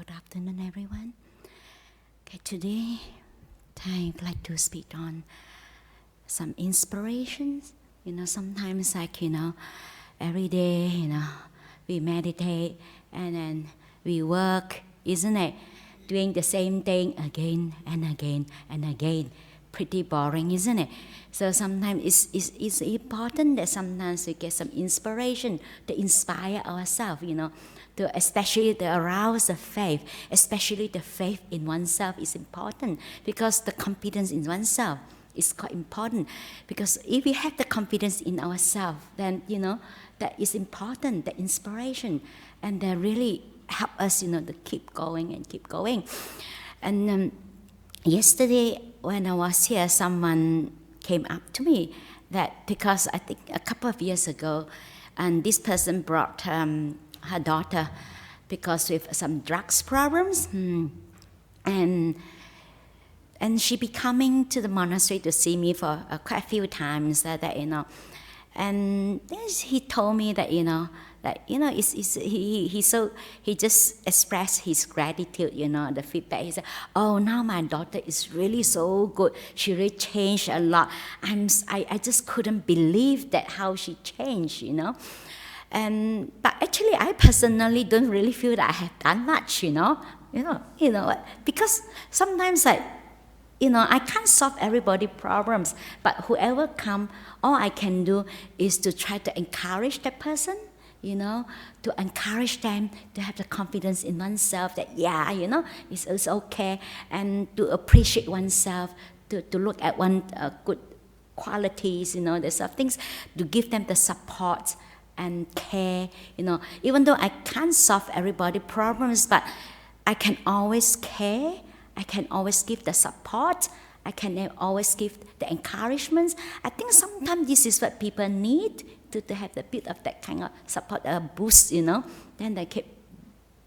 Good afternoon, everyone. Okay, today I'd like to speak on some inspirations. Sometimes every day, we meditate and then we work, isn't it? Doing the same thing again and again and again. Pretty boring, isn't it? So sometimes it's important that sometimes we get some inspiration to inspire ourselves, especially to arouse the faith, especially the faith in oneself is important because the confidence in oneself is quite important. Because if we have the confidence in ourselves, then, that is important, the inspiration, and that really help us, to keep going and keep going. And yesterday when I was here, someone came up to me that because I think a couple of years ago, and this person brought her daughter because with some drugs problems, and she be coming to the monastery to see me for quite a few times. And then he told me that he just expressed his gratitude, the feedback. He said, "Oh, now my daughter is really so good. She really changed a lot. I just couldn't believe that how she changed, But actually, I personally don't really feel that I have done much, because sometimes I can't solve everybody's problems, but whoever come, all I can do is to try to encourage that person, to encourage them to have the confidence in oneself that, it's okay, and to appreciate oneself, to look at one's good qualities, there's some things, to give them the support and care, even though I can't solve everybody's problems, but I can always care, I can always give the support, I can always give the encouragement. I think sometimes this is what people need to have a bit of that kind of support, boost, then they keep,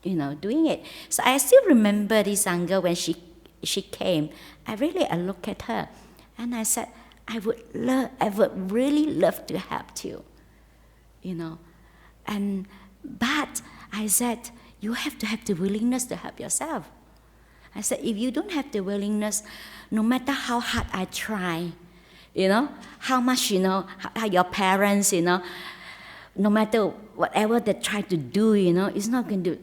doing it. So I still remember this young girl when she came. I looked at her and I said, I would really love to help you, but I said, you have to have the willingness to help yourself. I said, if you don't have the willingness, no matter how hard I try, how much, how your parents, no matter whatever they try to do, it's not going to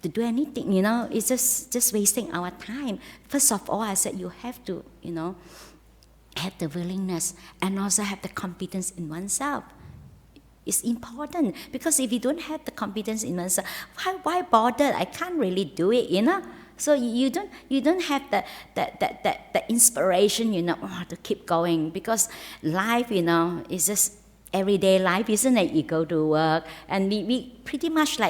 do anything, it's just wasting our time. First of all, I said, you have to, have the willingness and also have the confidence in oneself. It's important, because if you don't have the confidence in oneself, why bother? I can't really do it, So you don't have the inspiration, to keep going, because life, is just everyday life, isn't it? You go to work, and we pretty much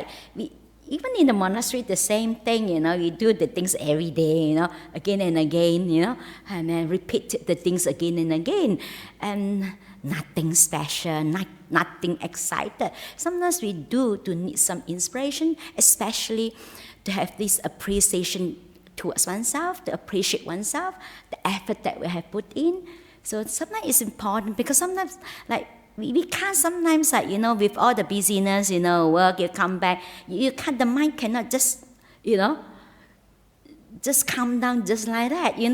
even in the monastery, the same thing, you do the things every day, again and again, and then repeat the things again and again, and nothing special, nothing excited. Sometimes we do to need some inspiration, especially to have this appreciation towards oneself, to appreciate oneself, the effort that we have put in. So sometimes it's important, because sometimes we can't sometimes with all the busyness, work, you come back, the mind cannot just, just calm down just like that, You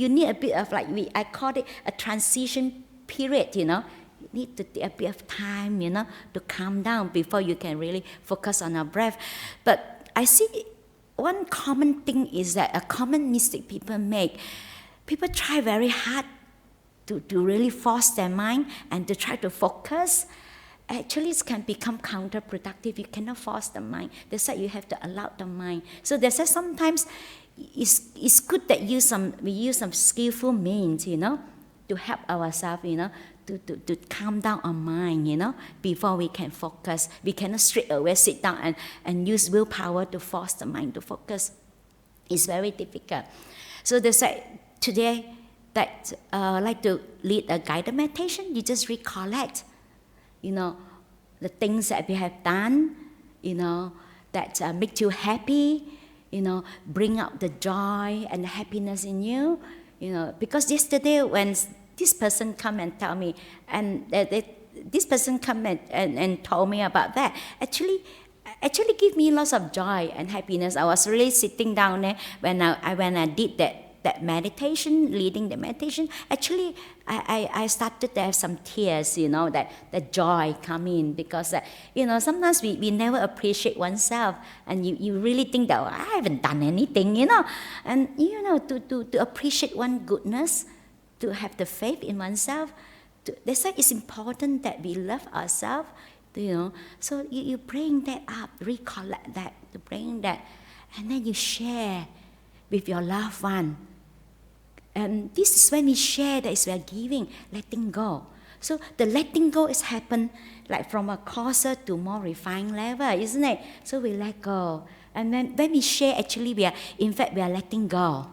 need a bit of I call it a transition period, You need to take a bit of time, to calm down before you can really focus on our breath. But I see one common thing is that a common mistake people make. People try very hard to really force their mind and to try to focus. Actually, it can become counterproductive. You cannot force the mind. That's why you have to allow the mind. So that's why sometimes it's good that we use some skillful means, to help ourselves, to calm down our mind, before we can focus. We cannot straight away sit down and use willpower to force the mind to focus. It's very difficult. So that's why today, that I like to lead a guided meditation. You just recollect, the things that we have done, that make you happy, bring out the joy and the happiness in you, because yesterday when this person come and tell me, and this person come and told me about that, actually actually give me lots of joy and happiness. I was really sitting down there when I did that meditation, leading the meditation. Actually, I started to have some tears, that the joy come in, because sometimes we never appreciate oneself, and you really think that, I haven't done anything, and to appreciate one goodness, to have the faith in oneself. That's why it's important that we love ourselves. So you bring that up, recollect that, to bring that, and then you share with your loved one. And this is when we share, that is we are giving, letting go. So the letting go is happen like from a coarser to more refined level, isn't it? So we let go. And when we share, actually we are letting go.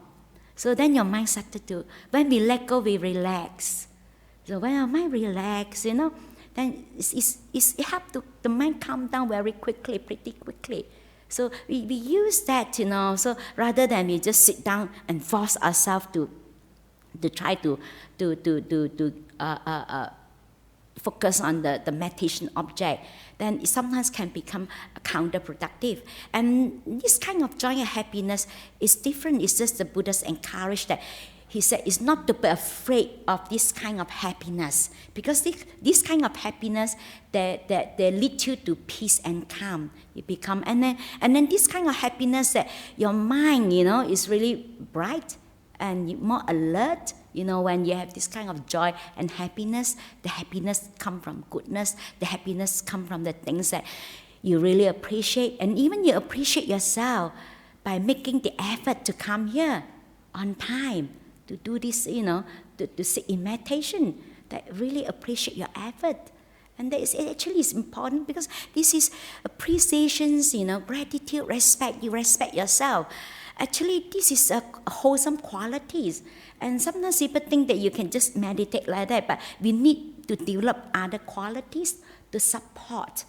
So then your mind started to, when we let go, we relax. So when our mind relax, then it helps the mind calm down very quickly, pretty quickly. So we use that, so rather than we just sit down and force ourselves to try to focus on the meditation object, then it sometimes can become counterproductive. And this kind of joy and happiness is different. It's just the Buddha's encouraged that. He said it's not to be afraid of this kind of happiness, because this kind of happiness that they lead you to peace and calm. You become, and then this kind of happiness that your mind, is really bright and more alert. When you have this kind of joy and happiness, the happiness come from goodness. The happiness come from the things that you really appreciate, and even you appreciate yourself by making the effort to come here on time. To do this, to sit in meditation, that really appreciate your effort. And that is actually is important, because this is appreciation, gratitude, respect. You respect yourself. Actually, this is a wholesome qualities. And sometimes people think that you can just meditate like that, but we need to develop other qualities to support,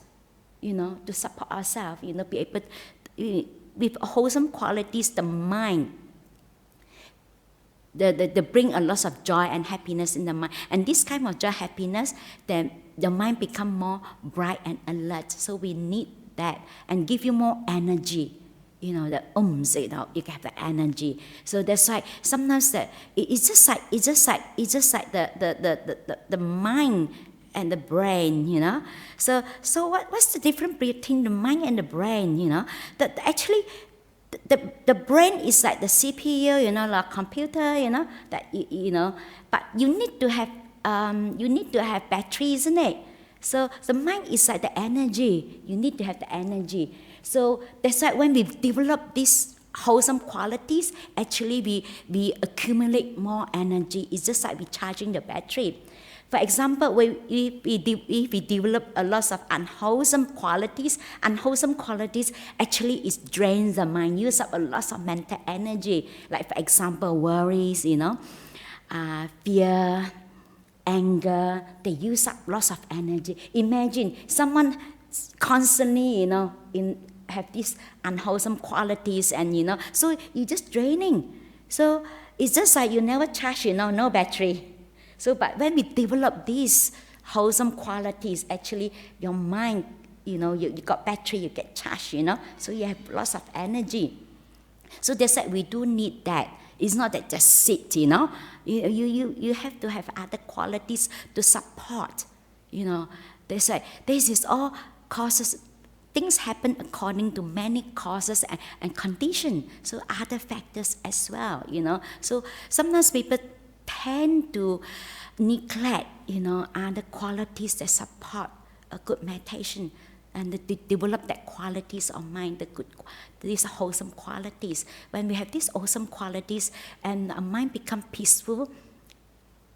to support ourselves, be able to, with wholesome qualities, the mind, they bring a lot of joy and happiness in the mind. And this kind of joy, happiness, then the mind become more bright and alert. So we need that, and give you more energy. The you have the energy. So that's why sometimes that it's just like the mind and the brain. So what's the difference between the mind and the brain? That actually. The brain is like the CPU, like computer, that but you need to have battery, isn't it? So the mind is like the energy. You need to have the energy. So that's why when we develop these wholesome qualities, actually we accumulate more energy. It's just like we charging the battery. For example, if we develop a lot of unwholesome qualities actually it drains the mind, use up a lot of mental energy. Like for example, worries, fear, anger, they use up lots of energy. Imagine someone constantly, have these unwholesome qualities, and so you're just draining. So it's just like you never charge, no battery. So, but when we develop these wholesome qualities, actually your mind, you got battery, you get charged, so you have lots of energy. So that's why we do need that. It's not that just sit, you have to have other qualities to support, That's why this is all causes. Things happen according to many causes and conditions. So other factors as well, So sometimes people tend to neglect, other qualities that support a good meditation, and to develop that qualities of mind, these wholesome qualities. When we have these wholesome qualities, and our mind become peaceful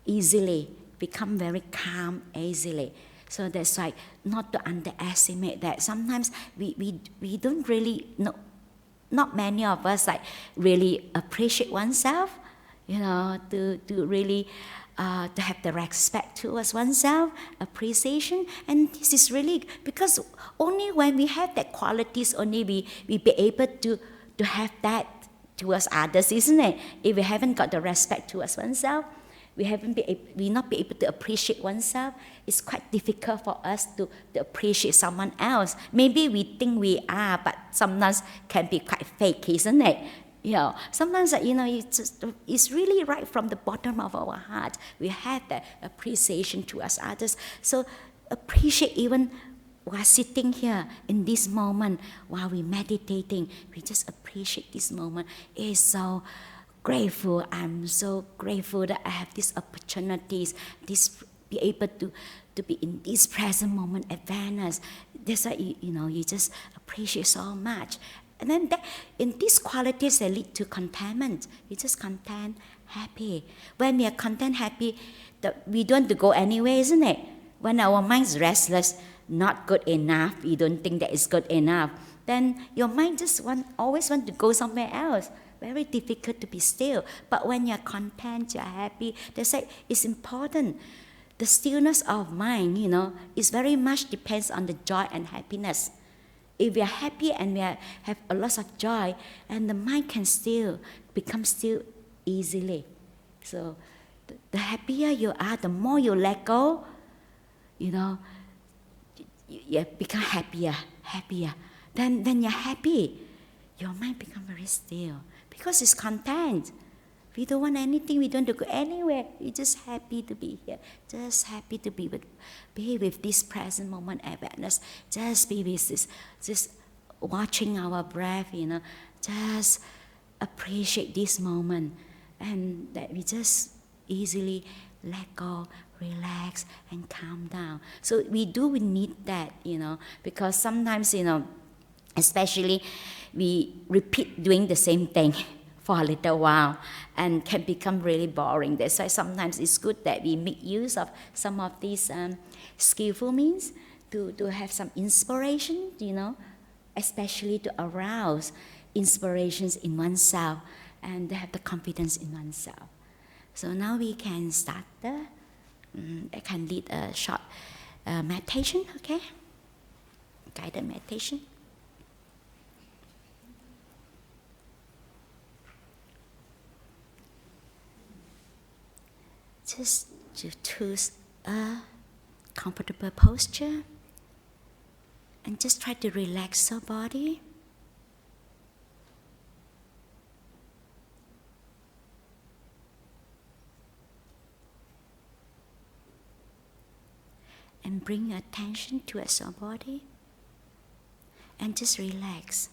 easily, become very calm easily. So that's why not to underestimate that. Sometimes we don't really know, not many of us really appreciate oneself, to really to have the respect towards oneself, appreciation. And this is really because only when we have that qualities, only we be able to have that towards others, isn't it? If we haven't got the respect towards oneself, we not be able to appreciate oneself, it's quite difficult for us to appreciate someone else. Maybe we think we are, but sometimes can be quite fake, isn't it? Sometimes it's really right from the bottom of our heart. We have that appreciation towards others. So appreciate even while sitting here in this moment, while we're meditating, we just appreciate this moment. It's so grateful. I'm so grateful that I have these opportunities, be able to be in this present moment at Venice. That's why you just appreciate so much. And then in these qualities that lead to contentment, we just content, happy. When we are content, happy, we don't want to go anywhere, isn't it? When our mind is restless, not good enough, you don't think that it's good enough, then your mind just always want to go somewhere else. Very difficult to be still. But when you're content, you're happy, they say it's important. The stillness of mind, is very much depends on the joy and happiness. If we are happy and we have a lot of joy, and the mind can become still easily. So the happier you are, the more you let go, you become happier. Then when you're happy, your mind becomes very still because it's content. We don't want anything, we don't want to go anywhere. We're just happy to be here. Just happy to be with this present moment awareness. Just be with this, just watching our breath, just appreciate this moment. And that we just easily let go, relax, and calm down. So we need that, because sometimes, especially we repeat doing the same thing for a little while and can become really boring. That's why sometimes it's good that we make use of some of these skillful means to have some inspiration, especially to arouse inspirations in oneself and to have the confidence in oneself. So now we can start I can lead a short meditation, okay? Guided meditation. Just to choose a comfortable posture and just try to relax your body. And bring your attention towards your body and just relax.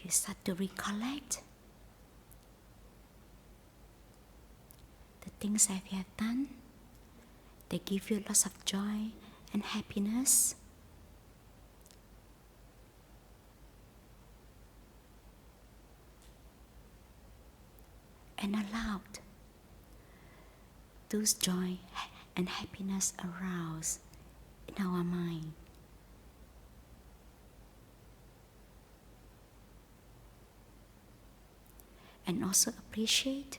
You start to recollect the things that you have done. They give you lots of joy and happiness. And allow those joy and happiness arouse in our mind. And also appreciate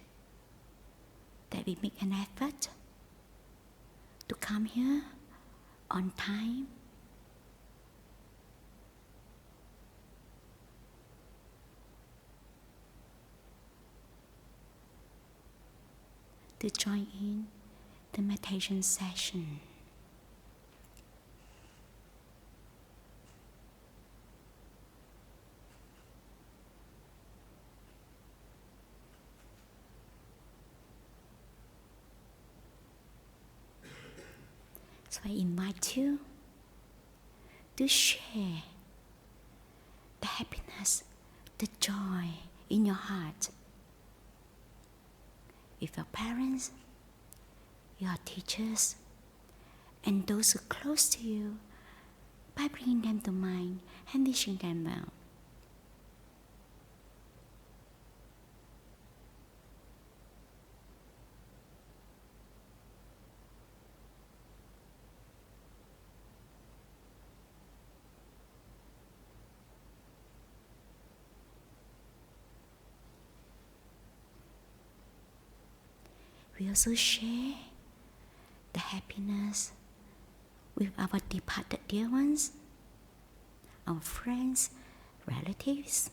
that we make an effort to come here on time, to join in the meditation session. So I invite you to share the happiness, the joy in your heart with your parents, your teachers, and those who are close to you by bringing them to mind and wishing them well. We also share the happiness with our departed dear ones, our friends, relatives.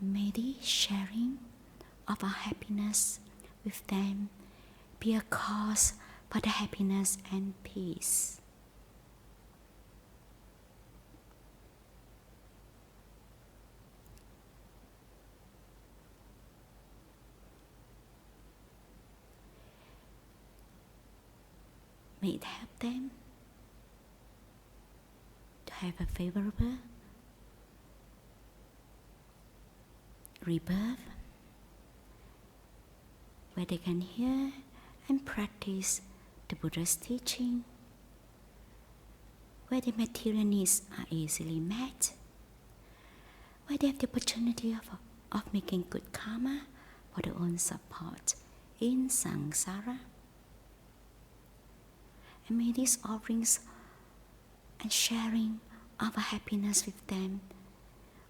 May the sharing of our happiness with them be a cause for the happiness and peace. May it help them to have a favorable rebirth, where they can hear and practice the Buddha's teaching, where the material needs are easily met, where they have the opportunity of making good karma for their own support in samsara. And may these offerings and sharing of our happiness with them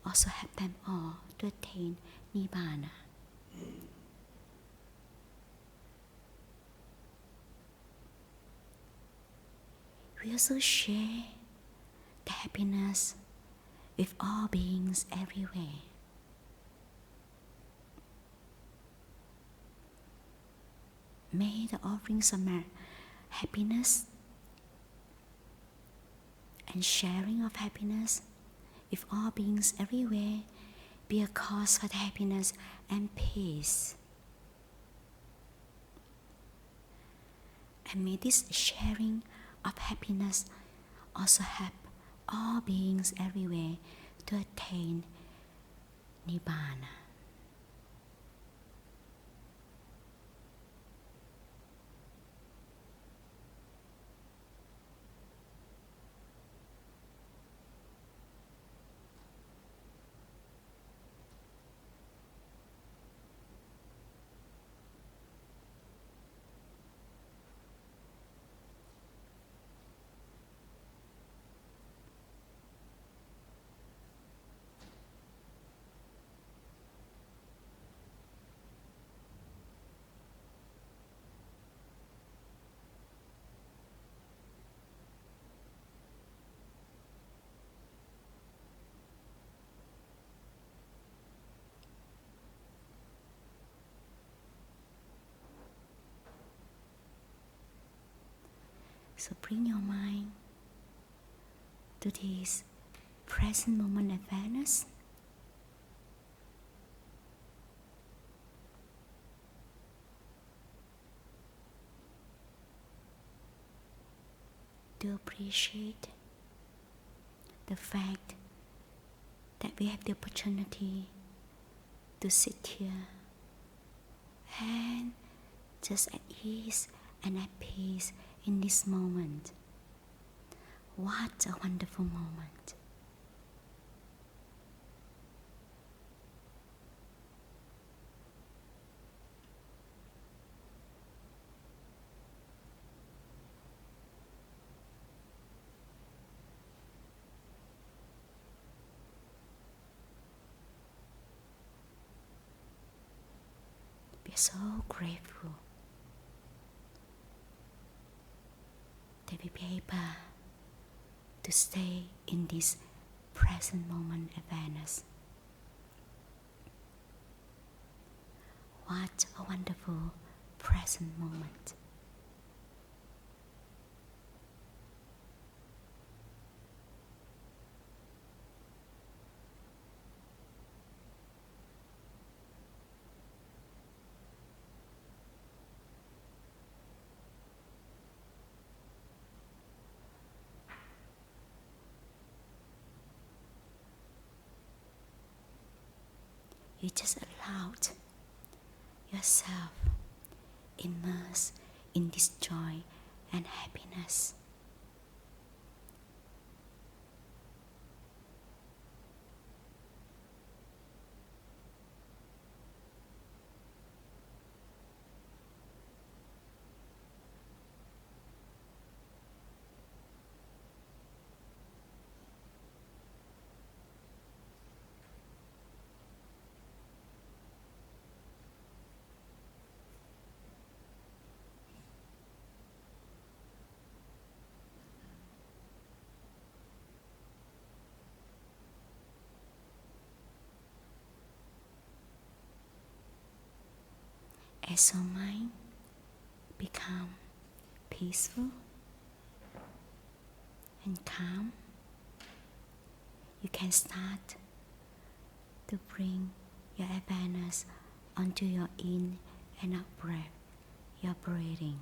also help them all to attain Nibbana. We also share the happiness with all beings everywhere. May the offerings of happiness and sharing of happiness with all beings everywhere be a cause for the happiness and peace. And may this sharing of happiness also help all beings everywhere to attain Nibbana. So bring your mind to this present moment awareness. To appreciate the fact that we have the opportunity to sit here and just at ease and at peace in this moment. What a wonderful moment. We are so grateful that we be able to stay in this present moment awareness. What a wonderful present moment. You just allowed yourself immerse in this joy and happiness. As your mind become peaceful and calm, you can start to bring your awareness onto your in and out breath, your breathing.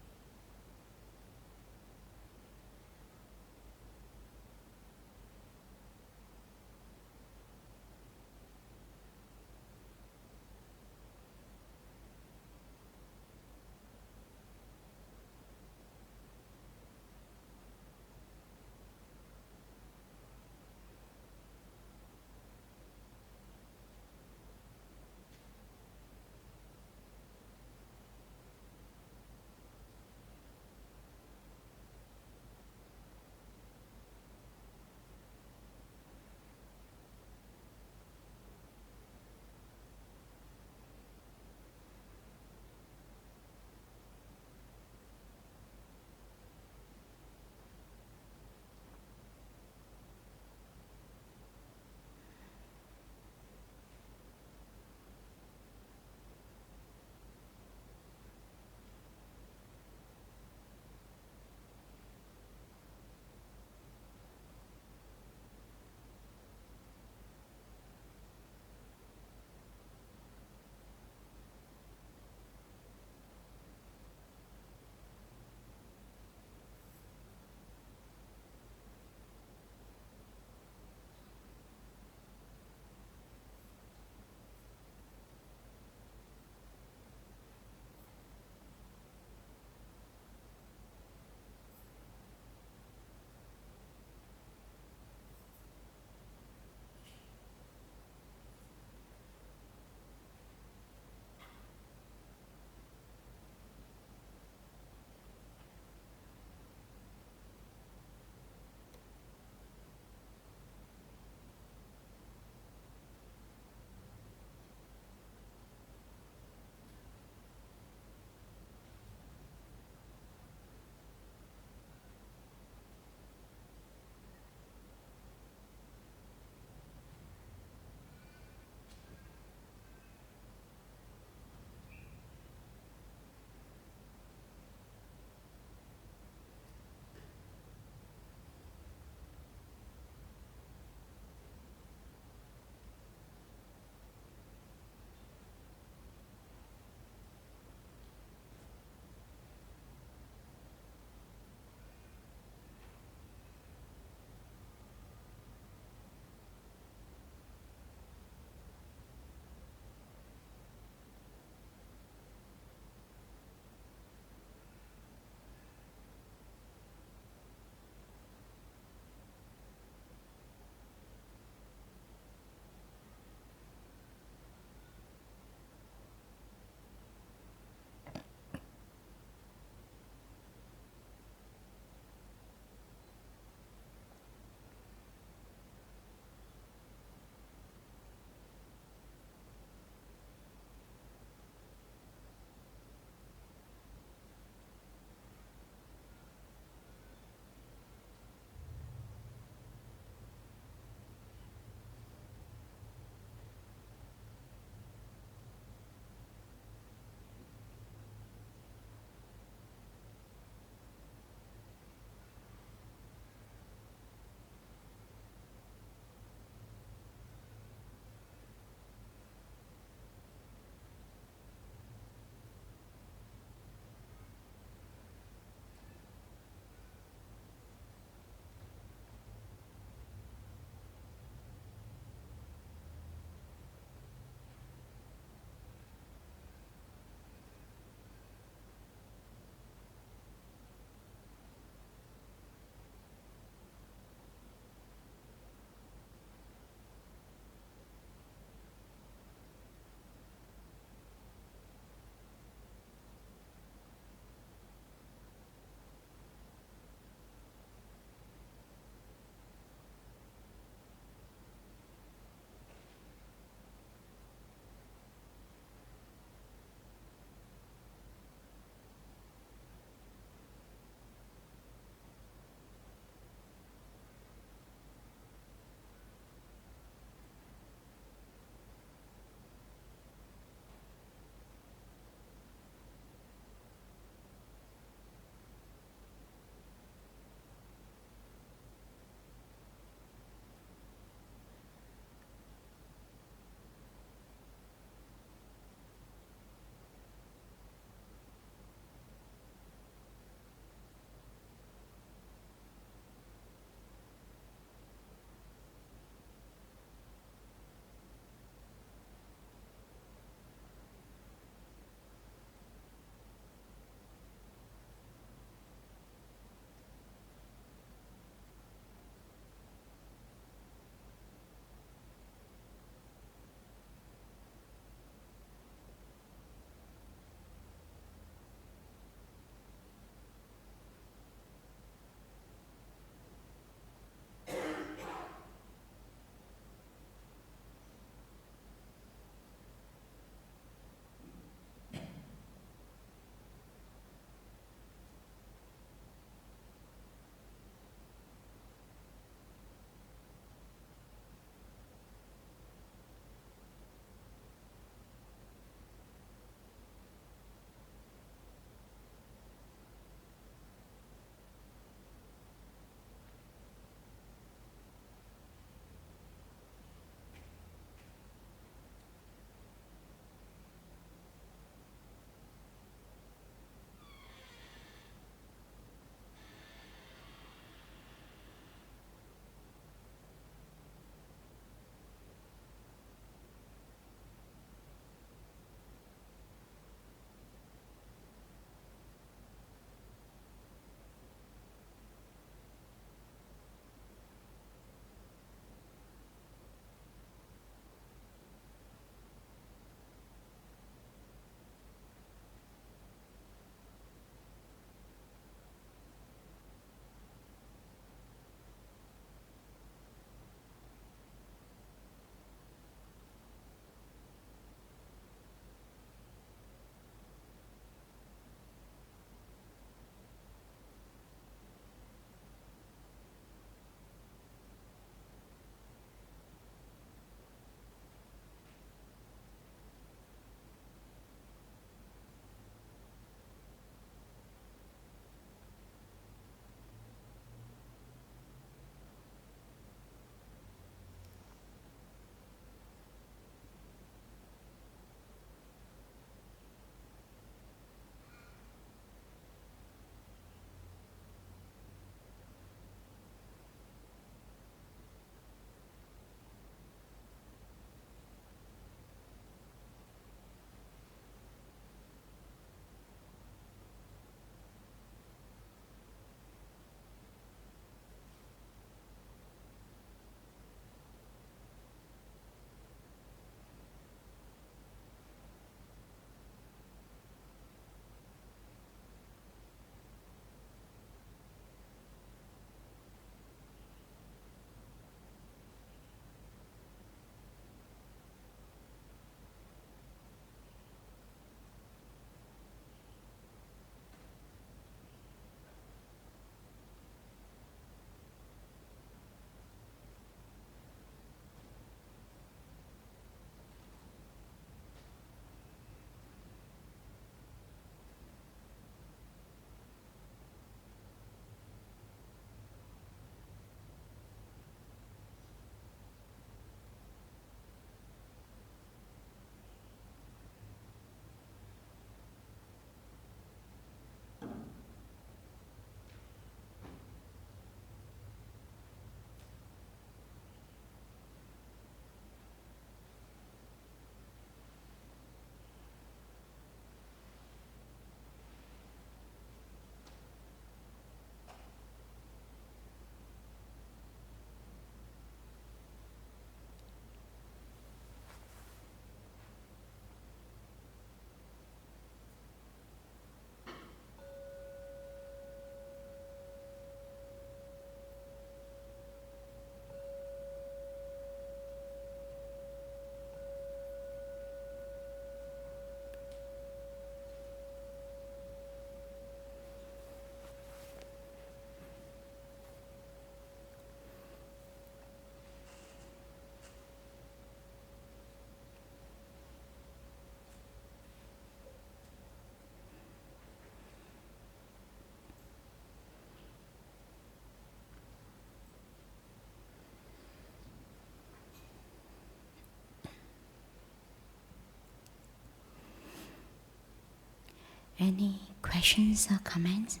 Any questions or comments?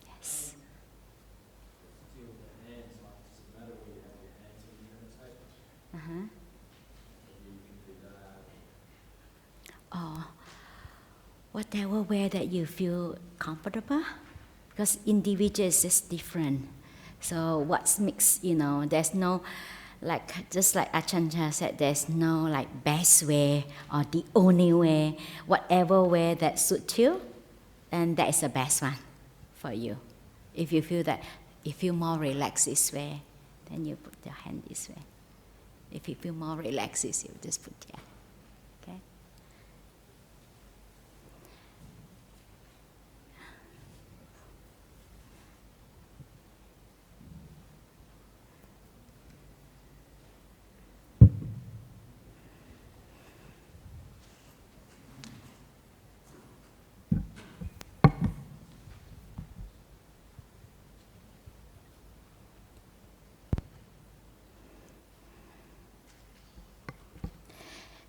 Yes. Uh-huh. Oh, whatever way that you feel comfortable, because individuals is different. So what's mixed, there's no, just like Achancha said, there's no best way or the only way. Whatever way that suits you, and that is the best one for you. If you feel that, if you feel more relaxed this way, then you put your hand this way. If you feel more relaxed, you just put your hand. Okay?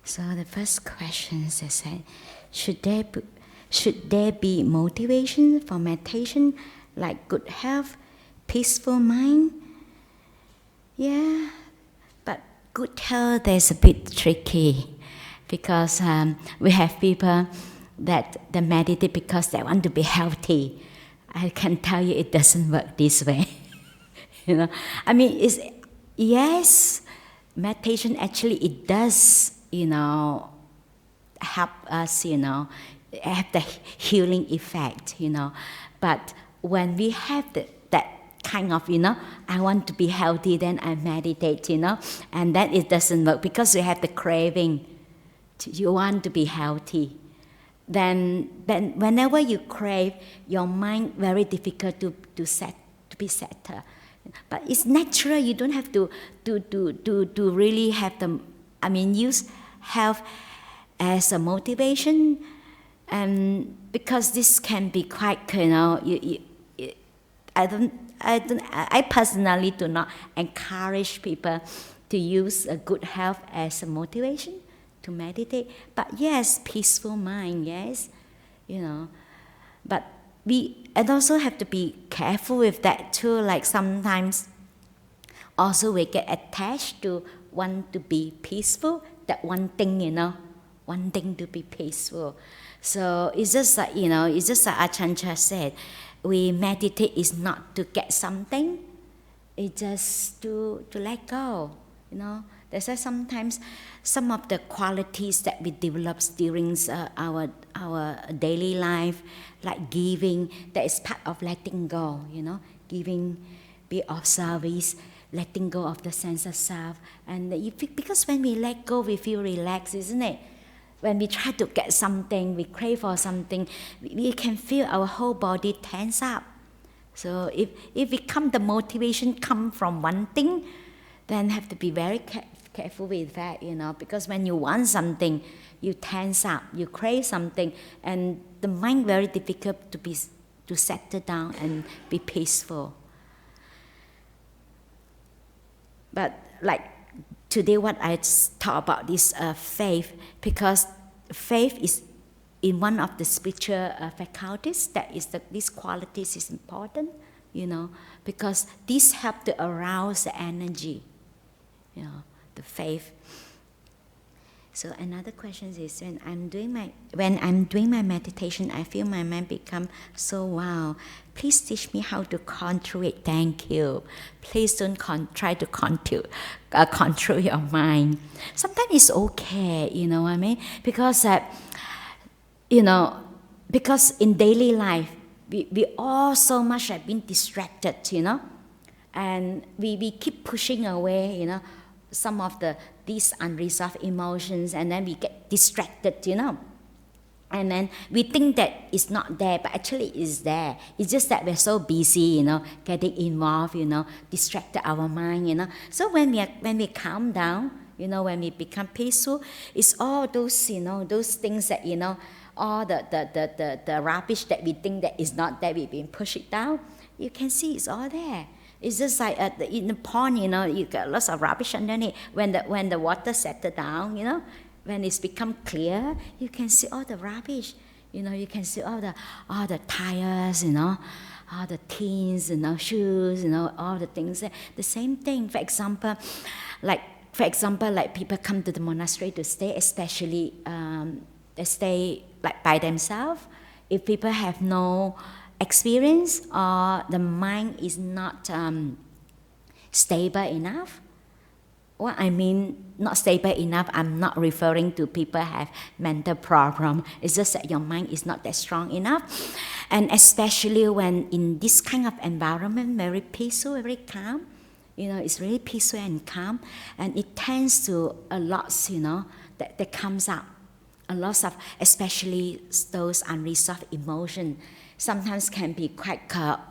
So the first question is that, should there be motivation for meditation, like good health, peaceful mind? Yeah, but good health is a bit tricky, because we have people that they meditate because they want to be healthy. I can tell you it doesn't work this way. I mean, yes, meditation actually it does, help us, have the healing effect, But when we have that kind of, I want to be healthy, then I meditate, and then it doesn't work because you have the craving. You want to be healthy. Then whenever you crave, your mind very difficult to be settled. But it's natural. You don't have to really have use health as a motivation, because this can be quite, I personally do not encourage people to use a good health as a motivation to meditate. But yes, peaceful mind, yes, But and also have to be careful with that too. Like sometimes, also we get attached to want to be peaceful. That one thing, one thing to be peaceful. So it's just like, it's just like Achancha said, we meditate is not to get something, it's just to let go, That's why sometimes some of the qualities that we develop during our daily life, like giving, that is part of letting go, Giving, be of service, letting go of the sense of self. And because when we let go, we feel relaxed, isn't it? When we try to get something, we crave for something, we can feel our whole body tense up. So if the motivation come from one thing, then have to be very careful with that, because when you want something, you tense up, you crave something, and the mind very difficult to settle down and be peaceful. But like today, what I talk about is faith, because faith is in one of the spiritual faculties. That is these qualities is important, because these help to arouse the energy, the faith. So another question is, when I'm doing my meditation, I feel my mind become so wow. Please teach me how to control it. Thank you. Please don't try to control your mind. Sometimes it's okay, what I mean? Because because in daily life we all so much have been distracted, and we keep pushing away, some of these unresolved emotions, and then we get distracted, And then we think that it's not there, but actually it's there. It's just that we're so busy, getting involved, distracted our mind, So when we calm down, when we become peaceful, it's all those, those things that, all the rubbish that we think that is not there, we've been pushed it down. You can see it's all there. It's just like in the pond, you know, you got lots of rubbish underneath. When the water settles down, you know, when it's become clear, you can see all the rubbish. You know, you can see all the tires, you know, all the tins, you know, shoes, you know, all the things. The same thing. For example, like people come to the monastery to stay, especially they stay like by themselves. If people have no experience or the mind is not stable enough. What I mean, not stable enough, I'm not referring to people have mental problem. It's just that your mind is not that strong enough. And especially when in this kind of environment, very peaceful, very calm, you know, it's really peaceful and calm, and it tends to a lot, you know, that comes up. A lot of, especially those unresolved emotions, sometimes can be quite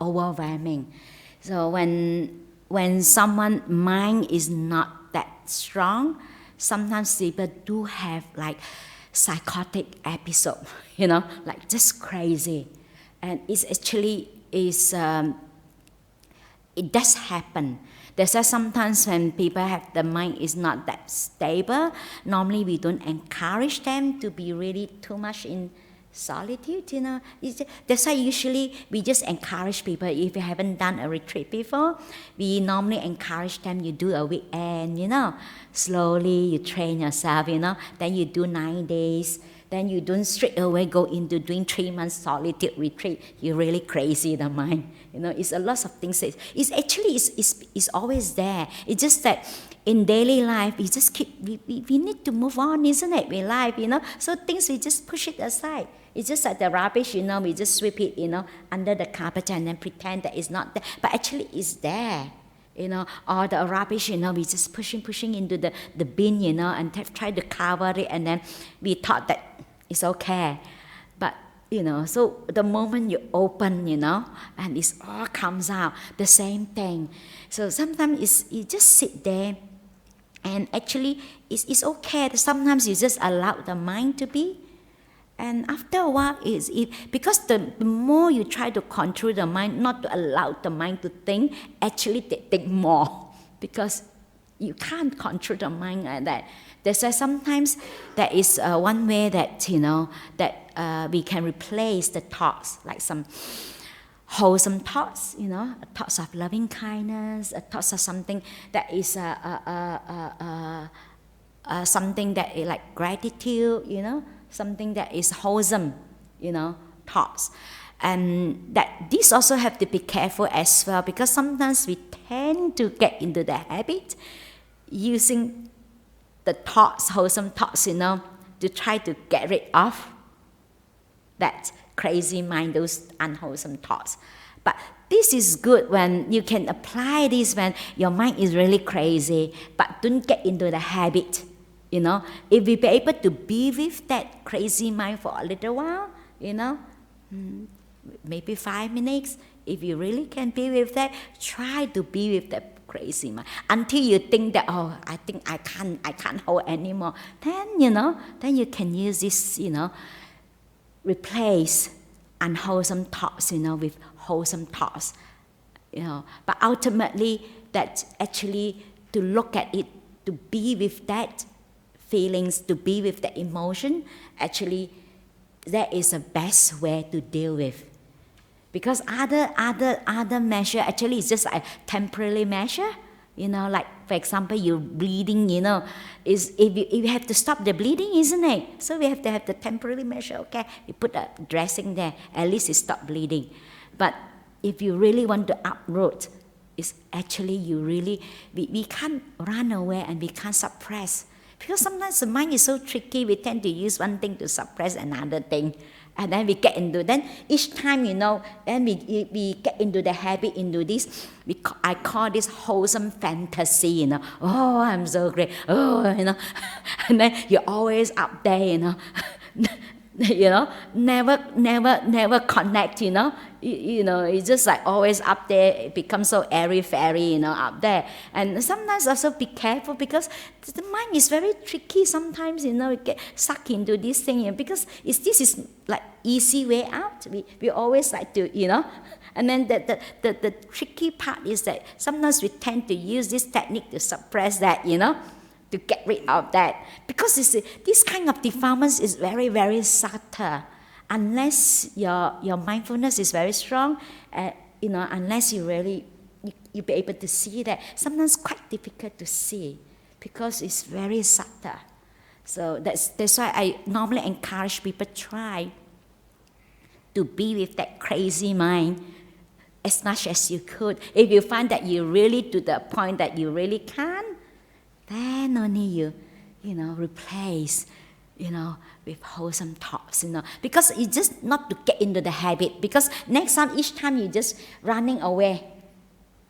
overwhelming. So when someone's mind is not that strong, sometimes people do have like psychotic episode, you know, like just crazy. And it's actually, it does happen. That's why sometimes when people have the mind is not that stable, normally we don't encourage them to be really too much in solitude, you know. That's why usually we just encourage people, if you haven't done a retreat before, we normally encourage them, you do a weekend, you know. Slowly you train yourself, you know. Then you do 9 days. Then you don't straight away go into doing 3 months solitude retreat. You're really crazy, the mind. You know, it's a lot of things. It's actually, it's always there. It's just that in daily life, we just we need to move on, isn't it? We life, you know. So things, we just push it aside. It's just like the rubbish, you know, we just sweep it, you know, under the carpet and then pretend that it's not there. But actually it's there, you know. Or the rubbish, you know, we just pushing into the bin, you know, and try to cover it, and then we thought that it's okay. But, you know, so the moment you open, you know, and it all comes out, the same thing. So sometimes you just sit there, and actually it's okay. Sometimes you just allow the mind to be. And after a while, because the more you try to control the mind, not to allow the mind to think, actually they think more, because you can't control the mind like that. That's why sometimes there is one way that, you know, that we can replace the thoughts, like some wholesome thoughts, you know, thoughts of loving kindness, thoughts of something that is something that is like gratitude, you know, something that is wholesome, you know, thoughts. And that this also have to be careful as well, because sometimes we tend to get into the habit using the thoughts, wholesome thoughts, you know, to try to get rid of that crazy mind, those unwholesome thoughts. But this is good when you can apply this when your mind is really crazy, but don't get into the habit. You know, if we be able to be with that crazy mind for a little while, you know, maybe 5 minutes, if you really can be with that, try to be with that crazy mind until you think that, oh, I think I can't hold anymore. Then, you know, then you can use this, you know, replace unwholesome thoughts, you know, with wholesome thoughts, you know. But ultimately, that actually to look at it, to be with that feelings, to be with the emotion, actually that is the best way to deal with. Because other measure actually is just a temporary measure, you know, like for example you're bleeding, you know, is if you have to stop the bleeding, isn't it? So we have to have the temporary measure, okay, you put a dressing there, at least it stop bleeding. But if you really want to uproot, it's actually we can't run away and we can't suppress. Because sometimes the mind is so tricky, we tend to use one thing to suppress another thing. And then we get into, then each time, you know, then we get into the habit, into this, I call this wholesome fantasy, you know. Oh, I'm so great. Oh, you know. And then you're always up there, you know. never connect, it's just like always up there. It becomes so airy-fairy, up there. And sometimes also be careful, because the mind is very tricky sometimes, it get sucked into this thing, because this is like easy way out. We always like to, and then the tricky part is that sometimes we tend to use this technique to suppress that, to get rid of that. Because this kind of defilements is very, very subtle. Unless your mindfulness is very strong, unless you really, you be able to see that. Sometimes quite difficult to see, because it's very subtle. So that's why I normally encourage people, try to be with that crazy mind as much as you could. If you find that you really to the point that you really can't, then only you replace, with wholesome thoughts, because it's just not to get into the habit. Because next time, each time you're just running away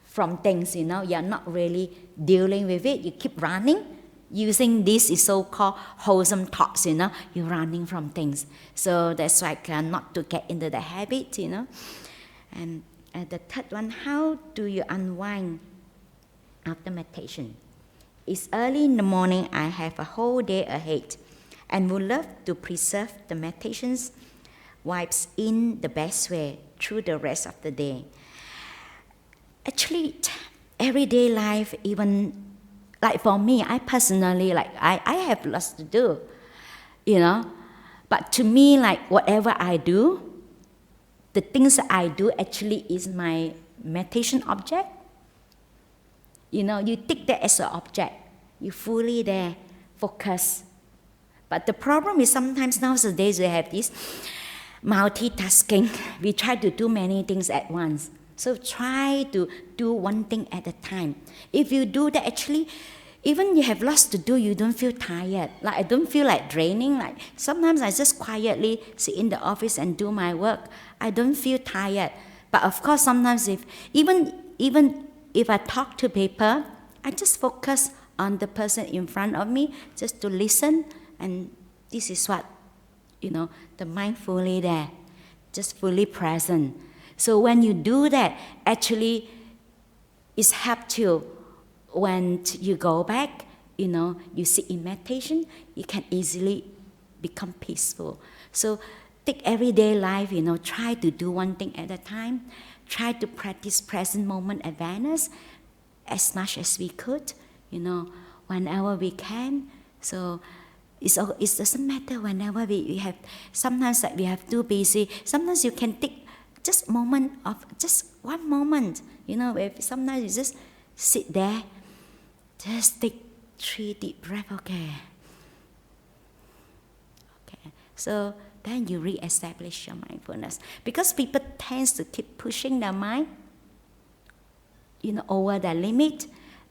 from things, you're not really dealing with it. You keep running, using this is so-called wholesome thoughts, you're running from things. So that's why not to get into the habit, And the third one, how do you unwind after meditation? It's early in the morning, I have a whole day ahead, and would love to preserve the meditations vibes in the best way through the rest of the day. Actually, everyday life, even like for me, I personally, like I have lots to do, But to me, like whatever I do, the things that I do actually is my meditation object. You take that as an object. You fully there, focus. But the problem is sometimes nowadays we have this multitasking. We try to do many things at once. So try to do one thing at a time. If you do that, actually, even you have lots to do, you don't feel tired. Like I don't feel like draining. Like sometimes I just quietly sit in the office and do my work. I don't feel tired. But of course, sometimes even if I talk to people, I just focus on the person in front of me, just to listen, and this is what, the mind fully there, just fully present. So when you do that, actually, it's helped you when you go back, you sit in meditation, you can easily become peaceful. So take everyday life, try to do one thing at a time. Try to practice present moment awareness as much as we could, whenever we can. So it doesn't matter whenever we have, sometimes that we have too busy. Sometimes you can take just one moment, if sometimes you just sit there, just take 3 deep breaths, okay. So then you re-establish your mindfulness. Because people tend to keep pushing their mind, over their limit.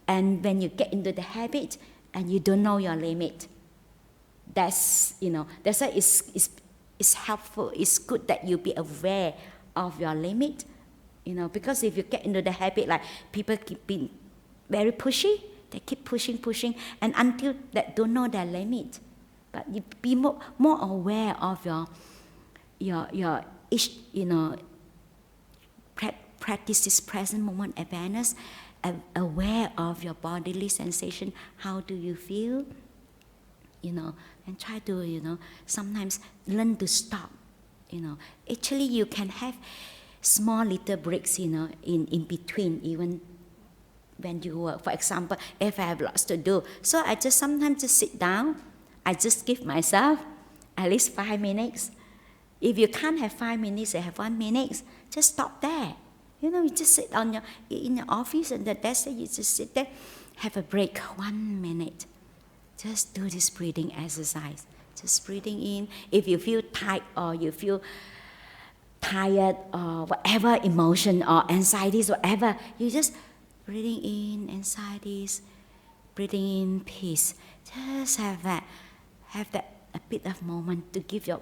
And when you get into the habit and you don't know your limit, that's why it's helpful. It's good that you be aware of your limit, because if you get into the habit, like people keep being very pushy, they keep pushing, and until they don't know their limit. But you be more aware of your each, practice this present moment awareness, aware of your bodily sensation. How do you feel? And try to, sometimes learn to stop. Actually you can have small little breaks, in between, even when you work. For example, if I have lots to do, so I just sometimes just sit down. I just give myself at least 5 minutes. If you can't have 5 minutes, you have 1 minute, just stop there. You just sit in your office and the desk, you just sit there, have a break, 1 minute. Just do this breathing exercise. Just breathing in. If you feel tight or you feel tired or whatever emotion or anxieties, whatever, you just breathing in anxieties, breathing in peace. Just have that a bit of moment to give your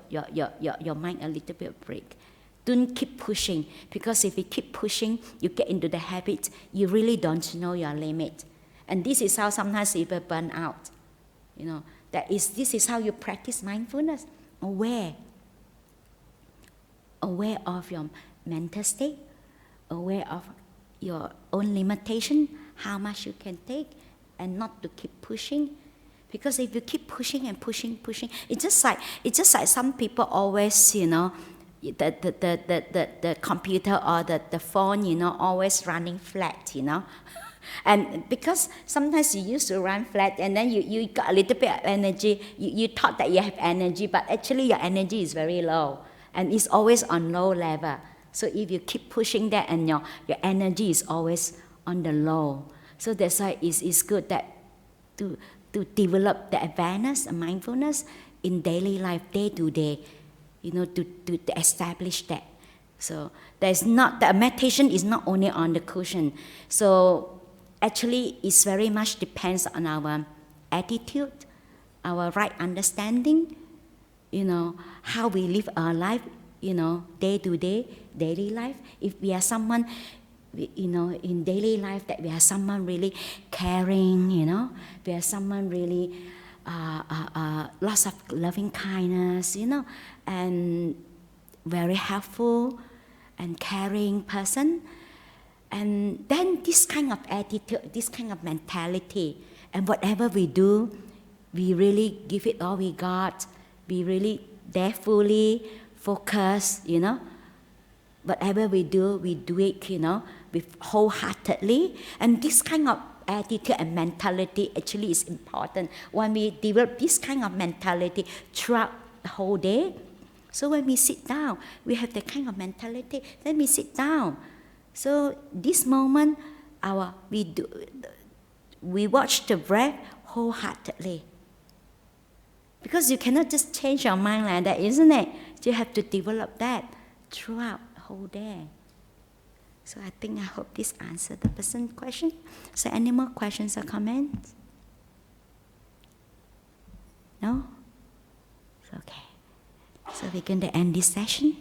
mind a little bit of break. Don't keep pushing, because if you keep pushing, you get into the habit, you really don't know your limit. And this is how sometimes people burn out. This is how you practice mindfulness, aware aware of your mental state, aware of your own limitation, how much you can take, and not to keep pushing. Because if you keep pushing and pushing, it's just like some people always, the computer or the phone, always running flat, And because sometimes you used to run flat and then you got a little bit of energy, you thought that you have energy, but actually your energy is very low and it's always on low level. So if you keep pushing that and your energy is always on the low. So that's why it's good that to develop the awareness and mindfulness in daily life, day to day, to establish that. So the meditation is not only on the cushion. So actually, it very much depends on our attitude, our right understanding, how we live our life, day to day, daily life. If we are someone, in daily life, that we are someone really caring, we are someone really lots of loving kindness, and very helpful and caring person. And then this kind of attitude, this kind of mentality, and whatever we do, we really give it all we got. We really there fully focus, Whatever we do it, with wholeheartedly. And this kind of attitude and mentality actually is important. When we develop this kind of mentality throughout the whole day, so when we sit down, we have that kind of mentality, then we sit down. So this moment, we watch the breath wholeheartedly. Because you cannot just change your mind like that, isn't it? You have to develop that throughout the whole day. So I hope this answered the person's question. So any more questions or comments? No? Okay. So we're going to end this session.